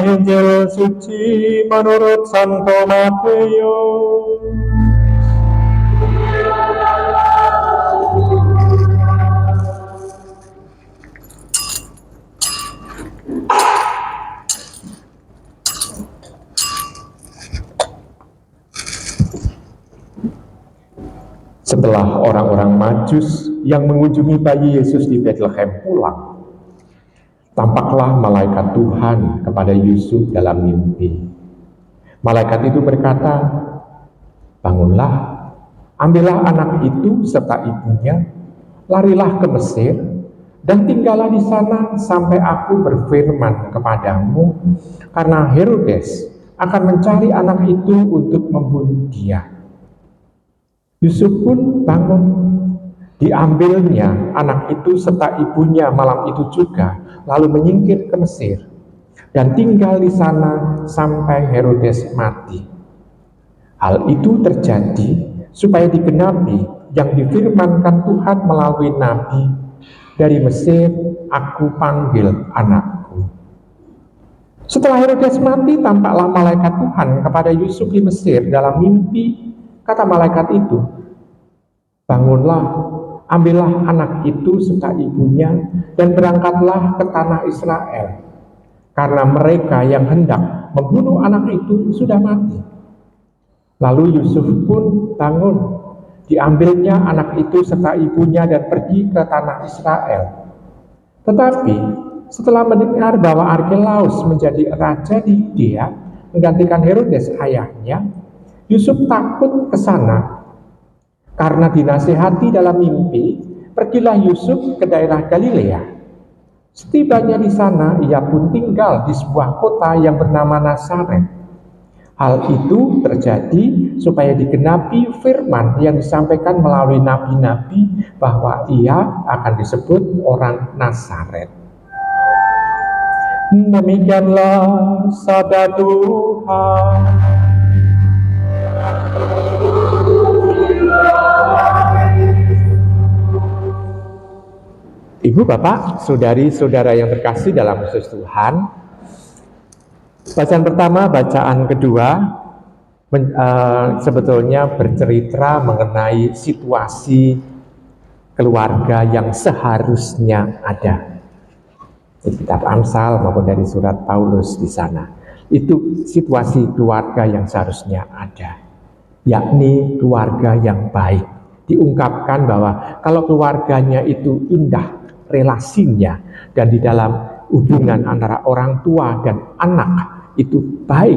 Injil suci menurut Santo Matius. Setelah orang-orang Majus yang mengunjungi bayi Yesus di Betlehem pulang, tampaklah malaikat Tuhan kepada Yusuf dalam mimpi. Malaikat itu berkata, "Bangunlah, ambillah anak itu serta ibunya, larilah ke Mesir, dan tinggallah di sana sampai aku berfirman kepadamu, karena Herodes akan mencari anak itu untuk membunuh dia." Yusuf pun bangun. Diambilnya anak itu serta ibunya malam itu juga, lalu menyingkir ke Mesir dan tinggal di sana sampai Herodes mati. Hal itu terjadi supaya digenapi yang difirmankan Tuhan melalui nabi, "Dari Mesir aku panggil anakku." Setelah Herodes mati, tampaklah malaikat Tuhan kepada Yusuf di Mesir dalam mimpi. Kata malaikat itu, "Bangunlah, ambillah anak itu serta ibunya, dan berangkatlah ke tanah Israel, karena mereka yang hendak membunuh anak itu sudah mati." Lalu Yusuf pun bangun, diambilnya anak itu serta ibunya dan pergi ke tanah Israel. Tetapi setelah mendengar bahwa Arkelaus menjadi raja di Yudea, menggantikan Herodes ayahnya, Yusuf takut ke sana. Karena dinasihati dalam mimpi, pergilah Yusuf ke daerah Galilea. Setibanya di sana, ia pun tinggal di sebuah kota yang bernama Nazaret. Hal itu terjadi supaya digenapi firman yang disampaikan melalui nabi-nabi bahwa ia akan disebut orang Nazaret. Demikianlah sabda Tuhan. Ibu, Bapak, saudari-saudara yang terkasih dalam Kristus Tuhan, bacaan pertama, bacaan kedua sebetulnya bercerita mengenai situasi keluarga yang seharusnya ada. Di kitab Amsal maupun dari surat Paulus di sana. Itu situasi keluarga yang seharusnya ada, yakni keluarga yang baik. Diungkapkan bahwa kalau keluarganya itu indah relasinya, dan di dalam hubungan antara orang tua dan anak itu baik,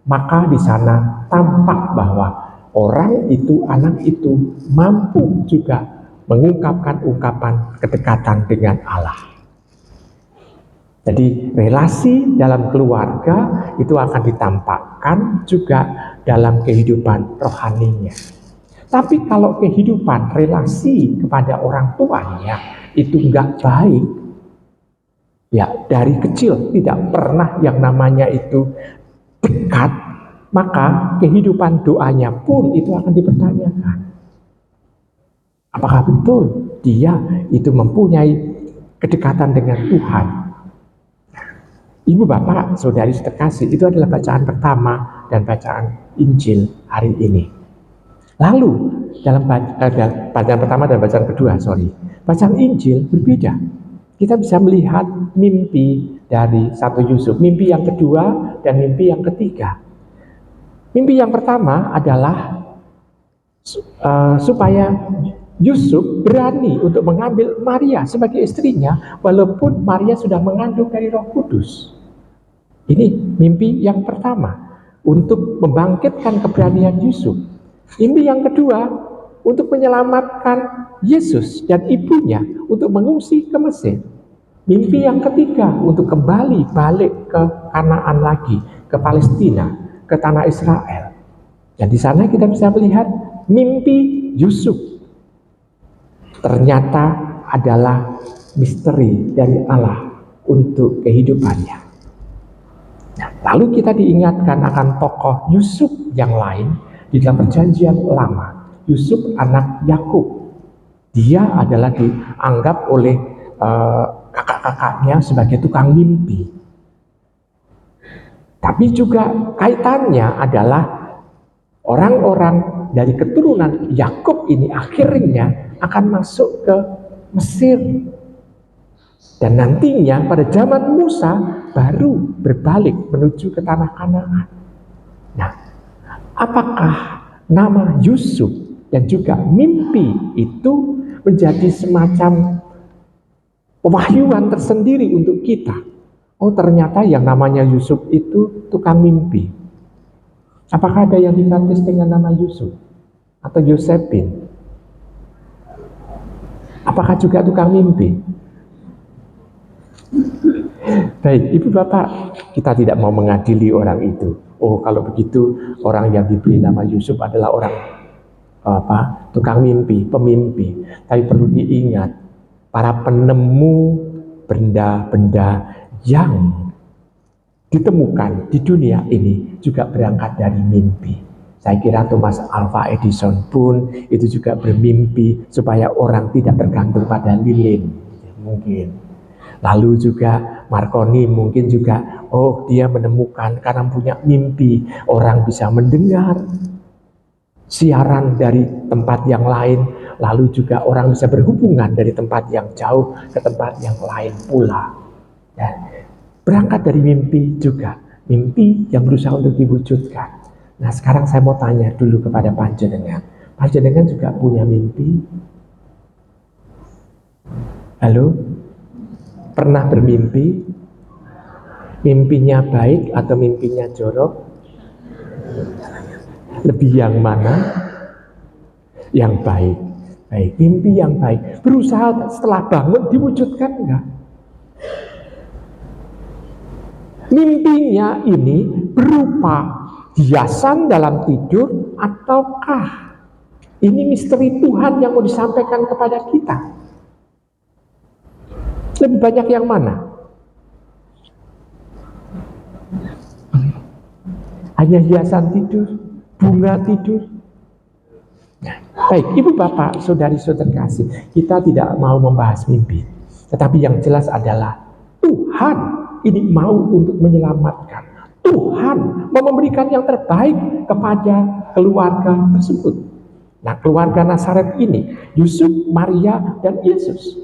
maka di sana tampak bahwa orang itu, anak itu mampu juga mengungkapkan ungkapan kedekatan dengan Allah. Jadi relasi dalam keluarga itu akan ditampakkan juga dalam kehidupan rohaninya. Tapi kalau kehidupan relasi kepada orang tuanya itu enggak baik, ya dari kecil tidak pernah yang namanya itu dekat, maka kehidupan doanya pun itu akan dipertanyakan. Apakah betul dia itu mempunyai kedekatan dengan Tuhan? Ibu, Bapak, saudari terkasih, itu adalah bacaan pertama dan bacaan Injil hari ini. Lalu dalam bacaan pertama dan bacaan kedua, bacaan Injil berbeda. Kita bisa melihat mimpi dari satu Yusuf, mimpi yang kedua dan mimpi yang ketiga. Mimpi yang pertama adalah supaya Yusuf berani untuk mengambil Maria sebagai istrinya, walaupun Maria sudah mengandung dari Roh Kudus. Ini mimpi yang pertama, untuk membangkitkan keberanian Yusuf. Mimpi yang kedua, untuk menyelamatkan Yesus dan ibunya untuk mengungsi ke Mesir. Mimpi yang ketiga, untuk kembali balik ke Kanaan lagi, ke Palestina, ke tanah Israel. Dan di sana kita bisa melihat mimpi Yusuf ternyata adalah misteri dari Allah untuk kehidupannya. Nah, lalu kita diingatkan akan tokoh Yusuf yang lain di dalam perjanjian lama. Yusuf anak Yakub. Dia adalah dianggap oleh kakak-kakaknya sebagai tukang mimpi. Tapi juga kaitannya adalah orang-orang dari keturunan Yakub ini akhirnya akan masuk ke Mesir. Dan nantinya pada zaman Musa baru berbalik menuju ke tanah Kanaan. Nah, apakah nama Yusuf dan juga mimpi itu menjadi semacam pewahyuan tersendiri untuk kita? Oh, ternyata yang namanya Yusuf itu tukang mimpi. Apakah ada yang dibaptis dengan nama Yusuf atau Yosepin? Apakah juga tukang mimpi? Baik, Ibu Bapak, kita tidak mau mengadili orang itu. Oh, kalau begitu orang yang diberi nama Yusuf adalah orang tukang mimpi, pemimpi. Tapi perlu diingat, para penemu benda-benda yang ditemukan di dunia ini juga berangkat dari mimpi. Saya kira Thomas Alva Edison pun itu juga bermimpi supaya orang tidak tergantung pada lilin, mungkin. Lalu juga Marconi mungkin juga, dia menemukan karena punya mimpi, orang bisa mendengar siaran dari tempat yang lain, lalu juga orang bisa berhubungan dari tempat yang jauh ke tempat yang lain pula. Ya. Berangkat dari mimpi juga, mimpi yang berusaha untuk diwujudkan. Nah, sekarang saya mau tanya dulu kepada panjenengan. Panjenengan juga punya mimpi? Halo? Pernah bermimpi? Mimpinya baik atau mimpinya jorok? Lebih yang mana? Yang baik. Baik, mimpi yang baik. Berusaha setelah bangun diwujudkan enggak? Mimpinya ini berupa hiasan dalam tidur ataukah ini misteri Tuhan yang mau disampaikan kepada kita? Lebih banyak yang mana? Hanya hiasan tidur, bunga tidur. Baik, Ibu Bapak, saudari-saudari kasih, kita tidak mau membahas mimpi. Tetapi yang jelas adalah Tuhan ini mau untuk menyelamatkan. Tuhan mau memberikan yang terbaik kepada keluarga tersebut. Nah, keluarga Nazaret ini, Yusuf, Maria, dan Yesus.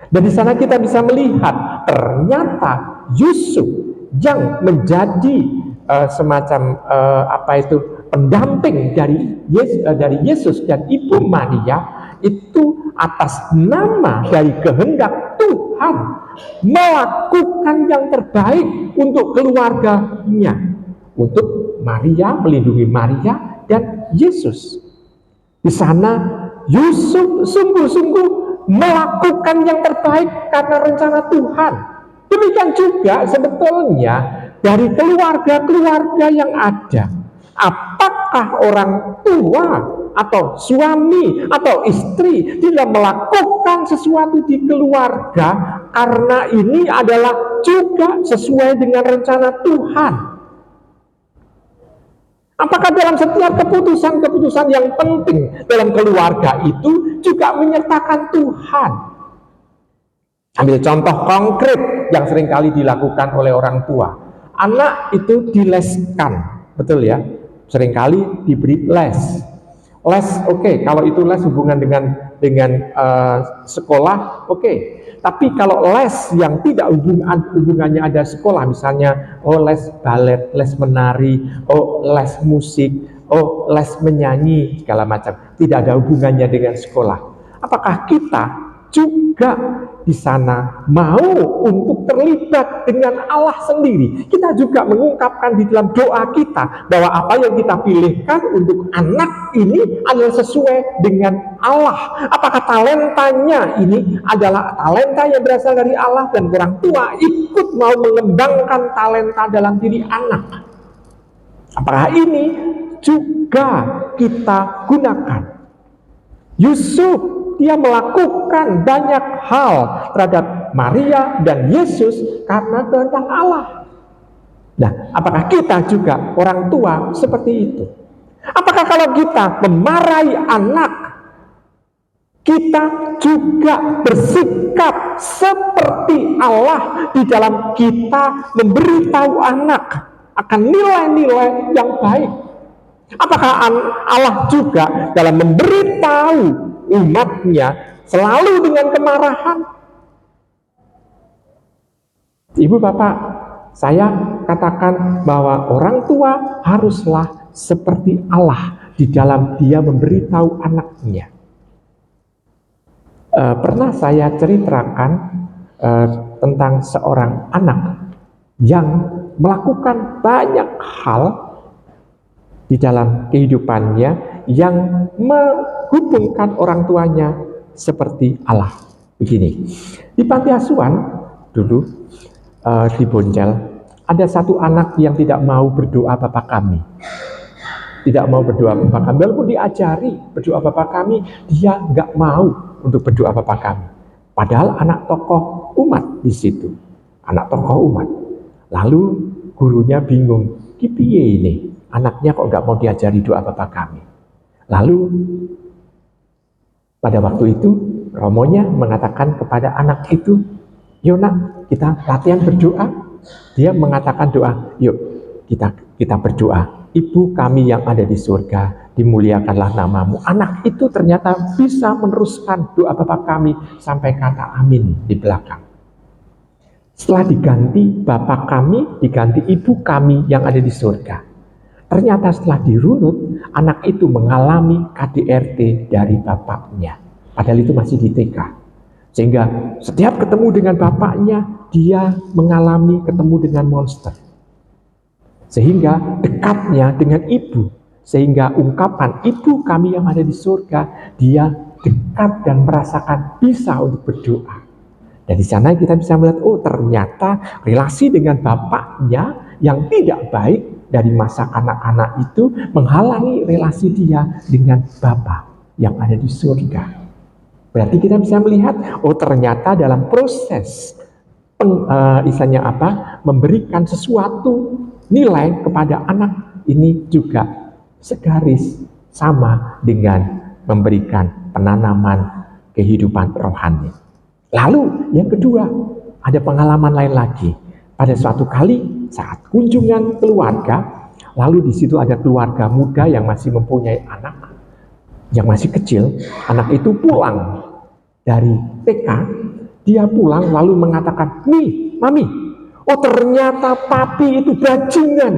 Dan di sana kita bisa melihat ternyata Yusuf yang menjadi semacam pendamping dari Yesus dan Ibu Maria itu atas nama dari kehendak Tuhan melakukan yang terbaik untuk keluarganya, untuk Maria, melindungi Maria dan Yesus. Di sana Yusuf sungguh-sungguh melakukan yang terbaik karena rencana Tuhan. Demikian juga sebetulnya dari keluarga-keluarga yang ada. Apakah orang tua atau suami atau istri tidak melakukan sesuatu di keluarga karena ini adalah juga sesuai dengan rencana Tuhan? Apakah dalam setiap keputusan-keputusan yang penting dalam keluarga itu juga menyertakan Tuhan? Ambil contoh konkret yang seringkali dilakukan oleh orang tua. Anak itu dileskan, betul ya? Seringkali diberi les. Les, oke, kalau itu les hubungan dengan sekolah, oke. Tapi kalau les yang tidak hubungannya ada sekolah, misalnya les balet, les menari, les musik, les menyanyi, segala macam, tidak ada hubungannya dengan sekolah. Apakah kita juga di sana mau untuk terlibat dengan Allah sendiri? Kita juga mengungkapkan di dalam doa kita bahwa apa yang kita pilihkan untuk anak ini adalah sesuai dengan Allah. Apakah talentanya ini adalah talenta yang berasal dari Allah dan orang tua ikut mau mengembangkan talenta dalam diri anak? Apakah ini juga kita gunakan? Yusuf dia melakukan banyak hal terhadap Maria dan Yesus karena kehendak Allah. Nah, apakah kita juga orang tua seperti itu? Apakah kalau kita memarahi anak, kita juga bersikap seperti Allah di dalam kita memberitahu anak? akan nilai-nilai yang baik. Apakah Allah juga dalam memberitahu umatnya selalu dengan kemarahan? Ibu bapak, saya katakan bahwa orang tua haruslah seperti Allah di dalam dia memberitahu anaknya. Pernah saya ceritakan tentang seorang anak yang melakukan banyak hal di dalam kehidupannya yang menghubungkan orang tuanya seperti Allah. Begini, di panti asuhan dulu di Bonjel ada satu anak yang tidak mau berdoa Bapa Kami. Tidak mau berdoa Bapa Kami, walaupun diajari berdoa Bapa Kami, dia nggak mau untuk berdoa Bapa Kami. Padahal anak tokoh umat di situ, anak tokoh umat. Lalu gurunya bingung, kipiye ini, anaknya kok nggak mau diajari doa Bapa Kami. Lalu pada waktu itu romonya mengatakan kepada anak itu, yuk nak, kita latihan berdoa. Dia mengatakan doa, yuk kita berdoa. Ibu kami yang ada di surga, dimuliakanlah namamu. Anak itu ternyata bisa meneruskan doa Bapa Kami sampai kata amin di belakang. Setelah diganti Bapa Kami, diganti Ibu kami yang ada di surga. Ternyata setelah dirunut, anak itu mengalami KDRT dari bapaknya. Padahal itu masih di TK. Sehingga setiap ketemu dengan bapaknya, dia mengalami ketemu dengan monster. Sehingga dekatnya dengan ibu. Sehingga ungkapan ibu kami yang ada di surga, dia dekat dan merasakan bisa untuk berdoa. Dan di sana kita bisa melihat, oh ternyata relasi dengan bapaknya yang tidak baik dari masa anak-anak itu menghalangi relasi dia dengan Bapa yang ada di surga. Berarti kita bisa melihat, oh ternyata dalam proses memberikan sesuatu nilai kepada anak ini juga segaris sama dengan memberikan penanaman kehidupan rohani. Lalu yang kedua, ada pengalaman lain lagi. Pada suatu kali saat kunjungan keluarga, lalu di situ ada keluarga muda yang masih mempunyai anak yang masih kecil. Anak itu pulang dari TK, dia pulang lalu mengatakan, nih mami, oh ternyata papi itu bajingan.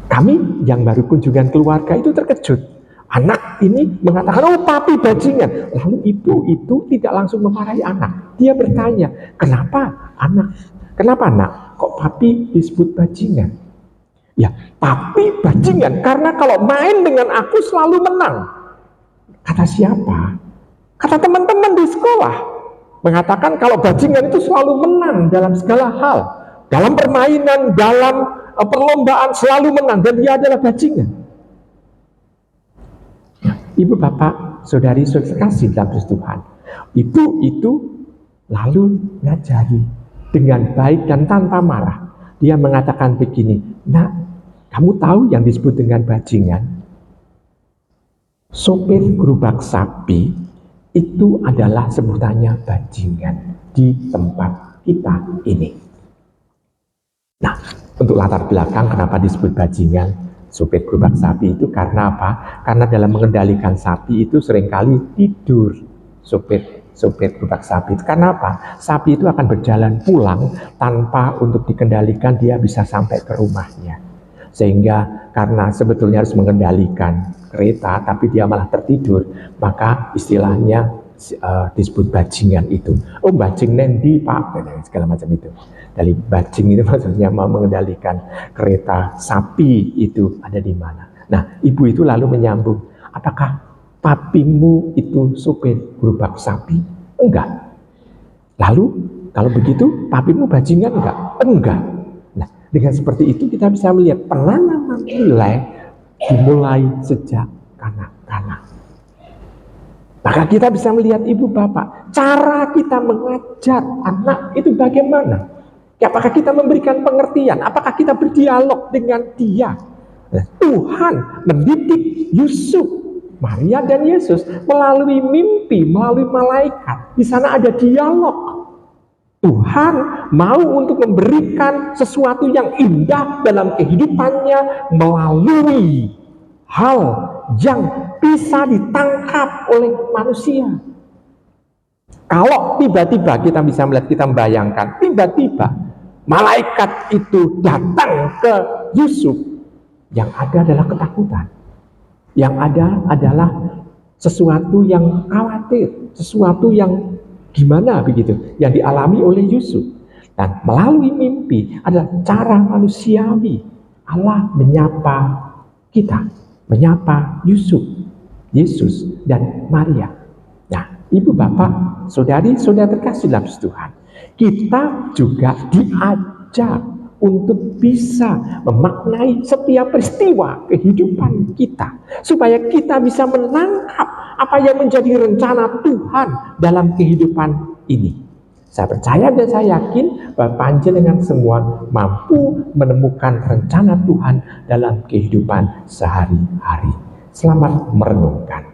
Kami yang baru kunjungan keluarga itu terkejut. Anak ini mengatakan, oh papi bajingan. Lalu ibu itu tidak langsung memarahi anak. Dia bertanya, kenapa anak? Kenapa anak? Kok papi disebut bajingan? Ya, papi bajingan karena kalau main dengan aku selalu menang. Kata siapa? Kata teman-teman di sekolah. Mengatakan kalau bajingan itu selalu menang dalam segala hal. Dalam permainan, dalam perlombaan selalu menang. Dan dia adalah bajingan. Ibu, bapak, saudari, kasih dalam Tuhan. Ibu itu lalu ngajari dengan baik dan tanpa marah. Dia mengatakan begini, nak, kamu tahu yang disebut dengan bajingan? Sopir gerobak sapi itu adalah sebutannya bajingan di tempat kita ini. Nah, untuk latar belakang kenapa disebut bajingan sopir gerobak sapi itu karena apa? Karena dalam mengendalikan sapi itu seringkali tidur sopir gerobak sapi itu. Karena apa? Sapi itu akan berjalan pulang tanpa untuk dikendalikan, dia bisa sampai ke rumahnya. Sehingga karena sebetulnya harus mengendalikan kereta tapi dia malah tertidur, maka istilahnya disebut bajingan itu. Oh bajing nendi pak, segala macam itu. Dari bajing itu maksudnya mau mengendalikan kereta sapi itu ada di mana. Nah ibu itu lalu menyambung, apakah papimu itu sopir gerobak sapi? Enggak. Lalu kalau begitu papimu bajingan enggak? Enggak. Nah dengan seperti itu kita bisa melihat penanaman nilai dimulai sejak kanak-kanak. Maka kita bisa melihat ibu bapak, cara kita mengajar anak itu bagaimana? Apakah kita memberikan pengertian? Apakah kita berdialog dengan dia? Nah, Tuhan mendidik Yusuf, Maria dan Yesus melalui mimpi, melalui malaikat. Di sana ada dialog. Tuhan mau untuk memberikan sesuatu yang indah dalam kehidupannya melalui hal yang bisa ditangkap oleh manusia. Kalau tiba-tiba kita bisa melihat, kita membayangkan, tiba-tiba malaikat itu datang ke Yusuf, yang ada adalah ketakutan. Yang ada adalah sesuatu yang khawatir, sesuatu yang gimana begitu, yang dialami oleh Yusuf. Dan melalui mimpi adalah cara manusiawi Allah menyapa kita, menyapa Yusuf, Yesus, dan Maria. Nah, ibu bapak, saudari-saudara terkasih dalam Tuhan, kita juga diajak untuk bisa memaknai setiap peristiwa kehidupan kita, supaya kita bisa menangkap apa yang menjadi rencana Tuhan dalam kehidupan ini. Saya percaya dan saya yakin bahwa panjenengan semua mampu menemukan rencana Tuhan dalam kehidupan sehari-hari. Selamat merenungkan.